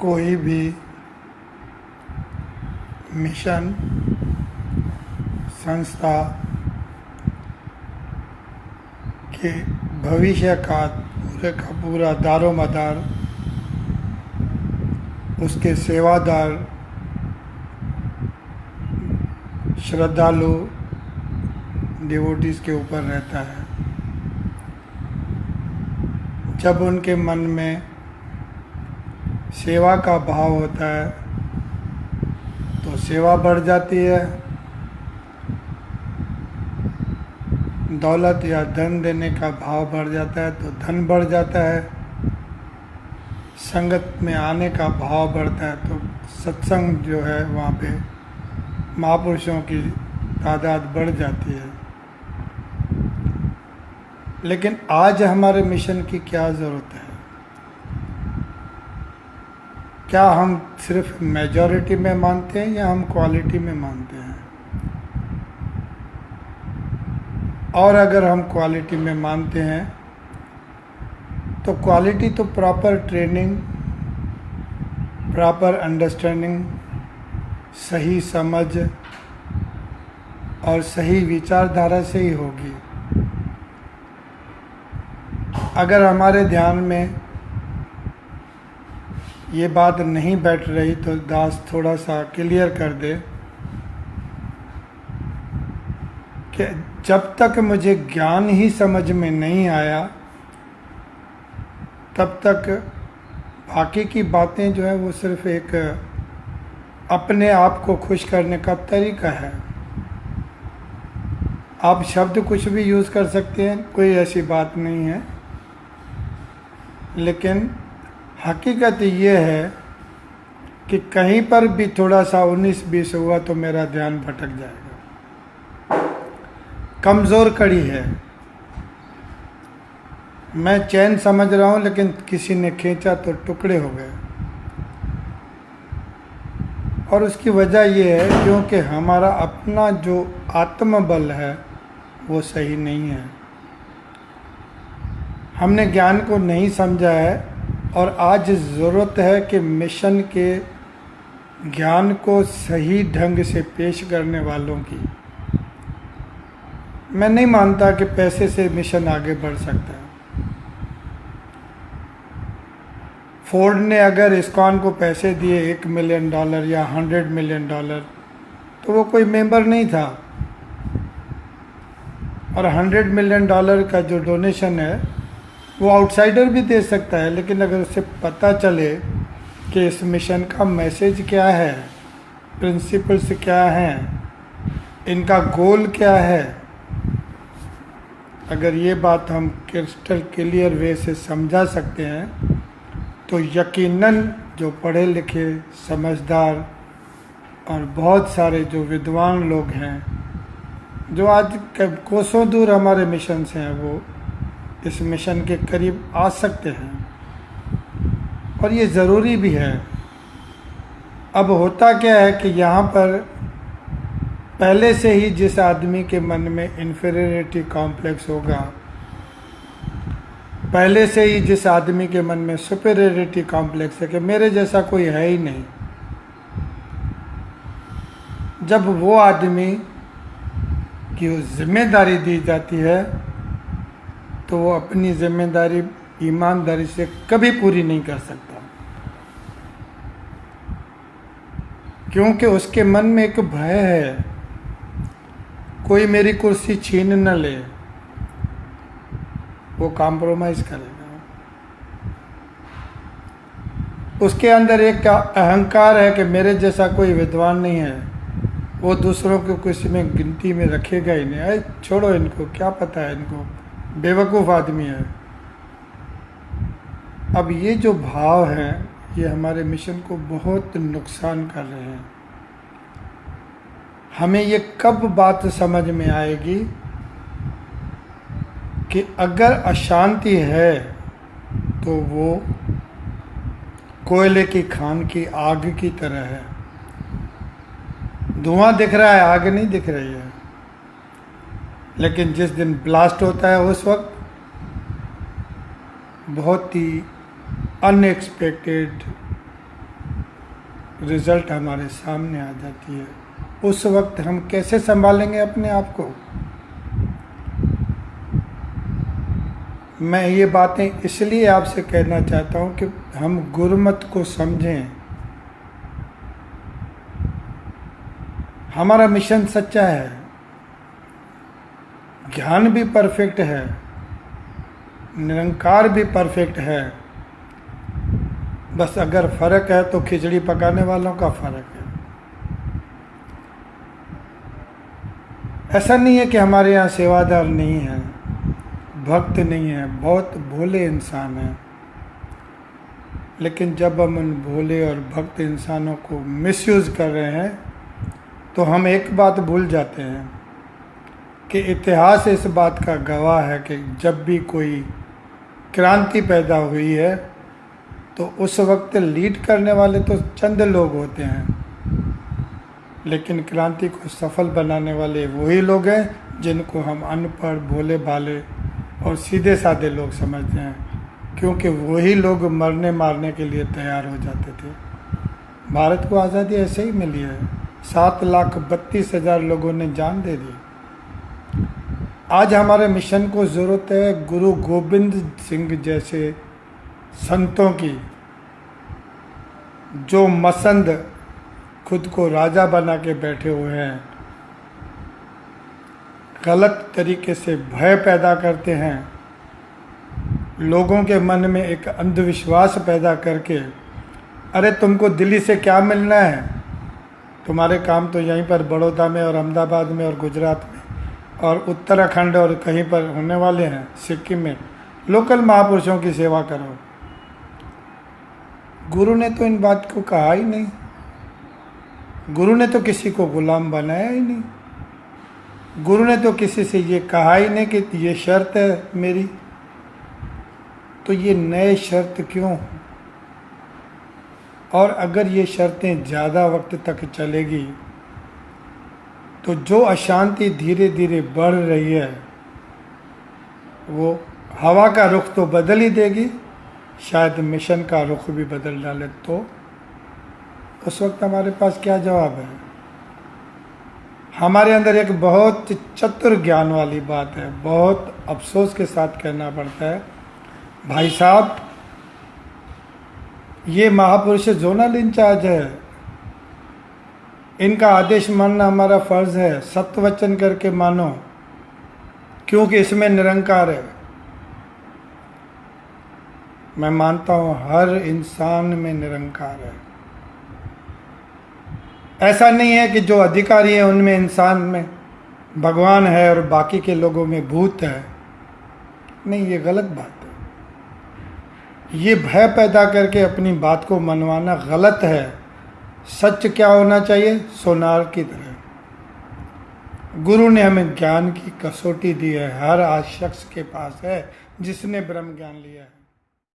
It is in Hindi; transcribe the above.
कोई भी मिशन, संस्था के भविष्य का पूरे का पूरा दारोमदार उसके सेवादार श्रद्धालु डिवोटीज के ऊपर रहता है। जब उनके मन में सेवा का भाव होता है तो सेवा बढ़ जाती है, दौलत या धन देने का भाव बढ़ जाता है तो धन बढ़ जाता है, संगत में आने का भाव बढ़ता है तो सत्संग जो है वहाँ पे महापुरुषों की तादाद बढ़ जाती है। लेकिन आज हमारे मिशन की क्या ज़रूरत है? क्या हम सिर्फ मेजॉरिटी में मानते हैं या हम क्वालिटी में मानते हैं? और अगर हम क्वालिटी में मानते हैं तो क्वालिटी तो प्रॉपर ट्रेनिंग, प्रॉपर अंडरस्टैंडिंग, सही समझ और सही विचारधारा से ही होगी। अगर हमारे ध्यान में ये बात नहीं बैठ रही तो दास थोड़ा सा क्लियर कर दे कि जब तक मुझे ज्ञान ही समझ में नहीं आया तब तक बाकी की बातें जो है वो सिर्फ एक अपने आप को खुश करने का तरीका है। आप शब्द कुछ भी यूज़ कर सकते हैं, कोई ऐसी बात नहीं है, लेकिन हकीकत ये है कि कहीं पर भी थोड़ा सा 19-20 हुआ तो मेरा ध्यान भटक जाएगा। कमज़ोर कड़ी है, मैं चैन समझ रहा हूँ लेकिन किसी ने खींचा तो टुकड़े हो गए। और उसकी वजह ये है क्योंकि हमारा अपना जो आत्मबल है वो सही नहीं है। हमने ज्ञान को नहीं समझा है और आज ज़रूरत है कि मिशन के ज्ञान को सही ढंग से पेश करने वालों की। मैं नहीं मानता कि पैसे से मिशन आगे बढ़ सकता है। फोर्ड ने अगर इस्कॉन को पैसे दिए $1 मिलियन या $100 मिलियन तो वो कोई मेंबर नहीं था। और $100 मिलियन का जो डोनेशन है वो आउटसाइडर भी दे सकता है, लेकिन अगर उसे पता चले कि इस मिशन का मैसेज क्या है, प्रिंसिपल्स क्या हैं, इनका गोल क्या है, अगर ये बात हम क्रिस्टल क्लियर वे से समझा सकते हैं तो यकीनन जो पढ़े लिखे, समझदार और बहुत सारे जो विद्वान लोग हैं जो आज कोसों दूर हमारे मिशन से हैं वो इस मिशन के करीब आ सकते हैं। और ये ज़रूरी भी है। अब होता क्या है कि यहाँ पर पहले से ही जिस आदमी के मन में इन्फीरियरिटी कॉम्प्लेक्स होगा, पहले से ही जिस आदमी के मन में सुपीरियरिटी कॉम्प्लेक्स है कि मेरे जैसा कोई है ही नहीं, जब वो आदमी की जिम्मेदारी दी जाती है तो वो अपनी जिम्मेदारी ईमानदारी से कभी पूरी नहीं कर सकता, क्योंकि उसके मन में एक भय है कोई मेरी कुर्सी छीन न ले। वो कॉम्प्रोमाइज़ करेगा। उसके अंदर एक अहंकार है कि मेरे जैसा कोई विद्वान नहीं है, वो दूसरों को किसी में गिनती में रखेगा ही नहीं। अरे छोड़ो इनको, क्या पता है इनको, बेवकूफ़ आदमी है। अब ये जो भाव हैं ये हमारे मिशन को बहुत नुकसान कर रहे हैं। हमें ये कब बात समझ में आएगी कि अगर अशांति है तो वो कोयले की खान की आग की तरह है। धुआं दिख रहा है, आग नहीं दिख रही है। लेकिन जिस दिन ब्लास्ट होता है उस वक्त बहुत ही अनएक्सपेक्टेड रिजल्ट हमारे सामने आ जाती है। उस वक्त हम कैसे संभालेंगे अपने आप को? मैं ये बातें इसलिए आपसे कहना चाहता हूँ कि हम गुरुमत को समझें। हमारा मिशन सच्चा है, ज्ञान भी परफेक्ट है, निरंकार भी परफेक्ट है। बस अगर फर्क है तो खिचड़ी पकाने वालों का फर्क है। ऐसा नहीं है कि हमारे यहाँ सेवादार नहीं है, भक्त नहीं है, बहुत भोले इंसान हैं। लेकिन जब हम उन भोले और भक्त इंसानों को मिसयूज़ कर रहे हैं तो हम एक बात भूल जाते हैं कि इतिहास इस बात का गवाह है कि जब भी कोई क्रांति पैदा हुई है तो उस वक्त लीड करने वाले तो चंद लोग होते हैं, लेकिन क्रांति को सफल बनाने वाले वही लोग हैं जिनको हम अनपढ़, भोले भाले और सीधे साधे लोग समझते हैं, क्योंकि वही लोग मरने मारने के लिए तैयार हो जाते थे। भारत को आज़ादी ऐसे ही मिली है, 7,32,000 लोगों ने जान दे दी। आज हमारे मिशन को ज़रूरत है गुरु गोविंद सिंह जैसे संतों की, जो मसंद खुद को राजा बना के बैठे हुए हैं, गलत तरीके से भय पैदा करते हैं, लोगों के मन में एक अंधविश्वास पैदा करके, अरे तुमको दिल्ली से क्या मिलना है, तुम्हारे काम तो यहीं पर बड़ौदा में और अहमदाबाद में और गुजरात में और उत्तराखंड और कहीं पर होने वाले हैं, सिक्किम में। लोकल महापुरुषों की सेवा करो। गुरु ने तो इन बात को कहा ही नहीं, गुरु ने तो किसी को गुलाम बनाया ही नहीं, गुरु ने तो किसी से ये कहा ही नहीं कि ये शर्त है मेरी। तो ये नए शर्त क्यों? और अगर ये शर्तें ज़्यादा वक्त तक चलेगी तो जो अशांति धीरे धीरे बढ़ रही है वो हवा का रुख तो बदल ही देगी, शायद मिशन का रुख भी बदल डाले। तो उस वक्त हमारे पास क्या जवाब है? हमारे अंदर एक बहुत चतुर ज्ञान वाली बात है, बहुत अफसोस के साथ कहना पड़ता है, भाई साहब ये महापुरुष जोनल इंचार्ज है, इनका आदेश मानना हमारा फर्ज है। सत्य वचन करके मानो, क्योंकि इसमें निरंकार है। मैं मानता हूँ हर इंसान में निरंकार है। ऐसा नहीं है कि जो अधिकारी हैं उनमें इंसान में भगवान है और बाकी के लोगों में भूत है। नहीं, ये गलत बात है। ये भय पैदा करके अपनी बात को मनवाना गलत है। सच क्या होना चाहिए? सोनार की तरह। गुरु ने हमें ज्ञान की कसौटी दी है, हर आज शख्स के पास है जिसने ब्रह्म ज्ञान लिया है।